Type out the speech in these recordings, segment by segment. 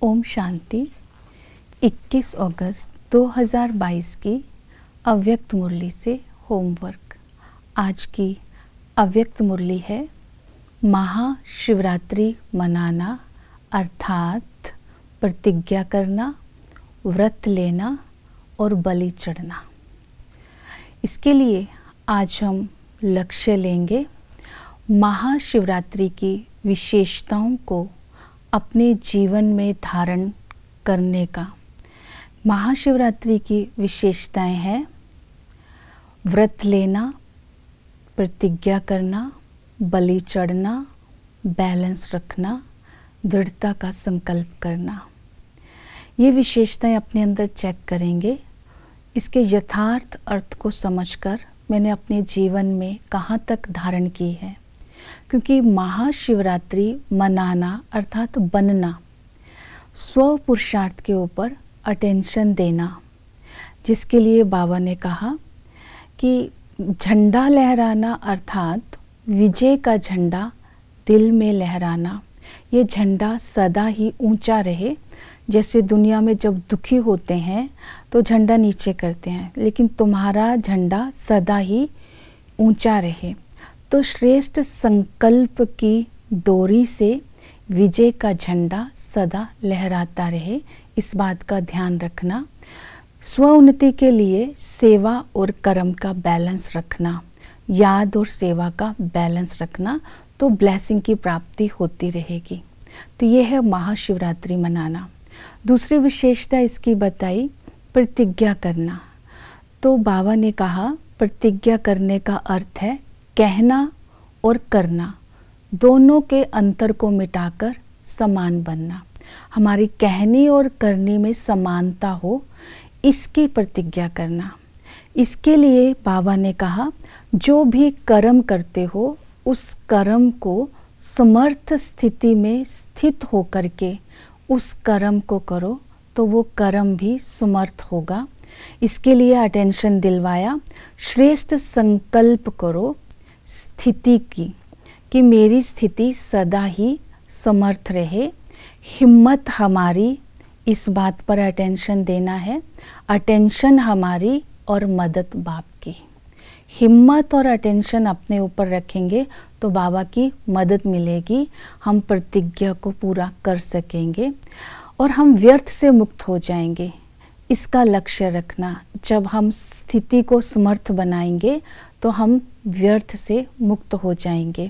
ओम शांति। 21 अगस्त 2022 की अव्यक्त मुरली से होमवर्क। आज की अव्यक्त मुरली है महाशिवरात्रि मनाना, अर्थात प्रतिज्ञा करना, व्रत लेना और बलि चढ़ना। इसके लिए आज हम लक्ष्य लेंगे महाशिवरात्रि की विशेषताओं को अपने जीवन में धारण करने का। महाशिवरात्रि की विशेषताएं हैं व्रत लेना, प्रतिज्ञा करना, बलि चढ़ना, बैलेंस रखना, दृढ़ता का संकल्प करना। ये विशेषताएं अपने अंदर चेक करेंगे। इसके यथार्थ अर्थ को समझकर मैंने अपने जीवन में कहाँ तक धारण की है, क्योंकि महाशिवरात्रि मनाना अर्थात बनना, स्व पुरुषार्थ के ऊपर अटेंशन देना, जिसके लिए बाबा ने कहा कि झंडा लहराना अर्थात विजय का झंडा दिल में लहराना। ये झंडा सदा ही ऊंचा रहे। जैसे दुनिया में जब दुखी होते हैं तो झंडा नीचे करते हैं, लेकिन तुम्हारा झंडा सदा ही ऊंचा रहे। तो श्रेष्ठ संकल्प की डोरी से विजय का झंडा सदा लहराता रहे, इस बात का ध्यान रखना। स्व उन्नति के लिए सेवा और कर्म का बैलेंस रखना, याद और सेवा का बैलेंस रखना, तो ब्लेसिंग की प्राप्ति होती रहेगी। तो ये है महाशिवरात्रि मनाना। दूसरी विशेषता इसकी बताई प्रतिज्ञा करना। तो बाबा ने कहा प्रतिज्ञा करने का अर्थ है कहना और करना, दोनों के अंतर को मिटाकर समान बनना। हमारी कहनी और करनी में समानता हो, इसकी प्रतिज्ञा करना। इसके लिए बाबा ने कहा जो भी कर्म करते हो उस कर्म को समर्थ स्थिति में स्थित होकर के उस कर्म को करो, तो वो कर्म भी समर्थ होगा। इसके लिए अटेंशन दिलवाया। श्रेष्ठ संकल्प करो स्थिति की, कि मेरी स्थिति सदा ही समर्थ रहे। हिम्मत हमारी, इस बात पर अटेंशन देना है। अटेंशन हमारी और मदद बाप की। हिम्मत और अटेंशन अपने ऊपर रखेंगे तो बाबा की मदद मिलेगी, हम प्रतिज्ञा को पूरा कर सकेंगे और हम व्यर्थ से मुक्त हो जाएंगे। इसका लक्ष्य रखना। जब हम स्थिति को समर्थ बनाएंगे तो हम व्यर्थ से मुक्त हो जाएंगे।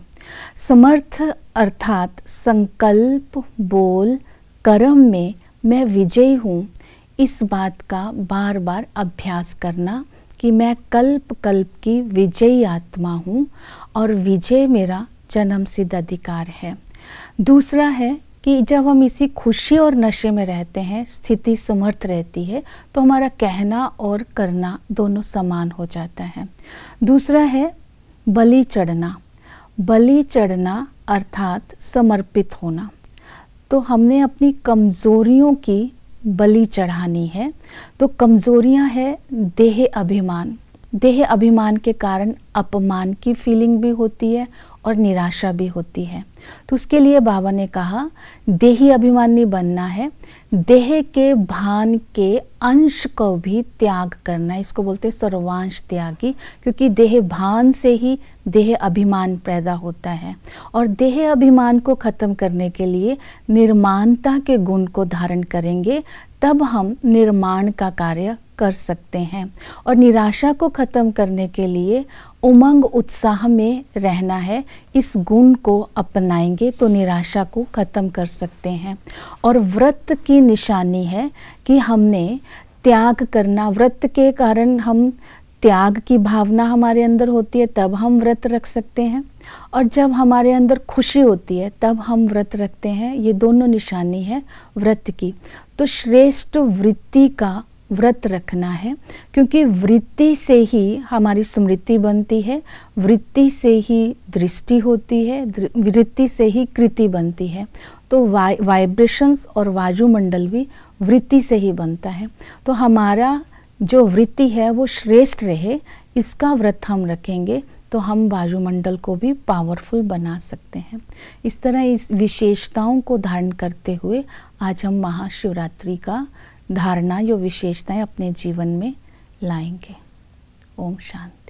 समर्थ अर्थात संकल्प, बोल, कर्म में मैं विजयी हूँ, इस बात का बार बार अभ्यास करना कि मैं कल्प कल्प की विजयी आत्मा हूँ और विजय मेरा जन्म सिद्ध अधिकार है। दूसरा है कि जब हम इसी खुशी और नशे में रहते हैं, स्थिति समर्थ रहती है, तो हमारा कहना और करना दोनों समान हो जाता है। दूसरा है बलि चढ़ना। बलि चढ़ना अर्थात समर्पित होना। तो हमने अपनी कमज़ोरियों की बलि चढ़ानी है। तो कमज़ोरियां है देह अभिमान। देह अभिमान के कारण अपमान की फीलिंग भी होती है और निराशा भी होती है। तो उसके लिए बाबा ने कहा देही अभिमानी बनना है। देह के भान के अंश को भी त्याग करना, इसको बोलते हैं सर्वांश त्यागी, क्योंकि देह भान से ही देह अभिमान पैदा होता है। और देह अभिमान को ख़त्म करने के लिए निर्माणता के गुण को धारण करेंगे, तब हम निर्माण का कार्य कर सकते हैं। और निराशा को ख़त्म करने के लिए उमंग उत्साह में रहना है। इस गुण को अपनाएंगे तो निराशा को ख़त्म कर सकते हैं। और व्रत की निशानी है कि हमने त्याग करना। व्रत के कारण हम त्याग की भावना हमारे अंदर होती है, तब हम व्रत रख सकते हैं। और जब हमारे अंदर खुशी होती है तब हम व्रत रखते हैं। ये दोनों निशानी है व्रत की। तो श्रेष्ठ वृत्ति का व्रत रखना है, क्योंकि वृत्ति से ही हमारी स्मृति बनती है, वृत्ति से ही दृष्टि होती है, वृत्ति से ही कृति बनती है। तो वाइब्रेशंस और वायुमंडल भी वृत्ति से ही बनता है। तो हमारा जो वृत्ति है वो श्रेष्ठ रहे, इसका व्रत हम रखेंगे तो हम वायुमंडल को भी पावरफुल बना सकते हैं। इस तरह इस विशेषताओं को धारण करते हुए आज हम महाशिवरात्रि का धारणा, जो विशेषताएं अपने जीवन में लाएंगे। ओम शांति।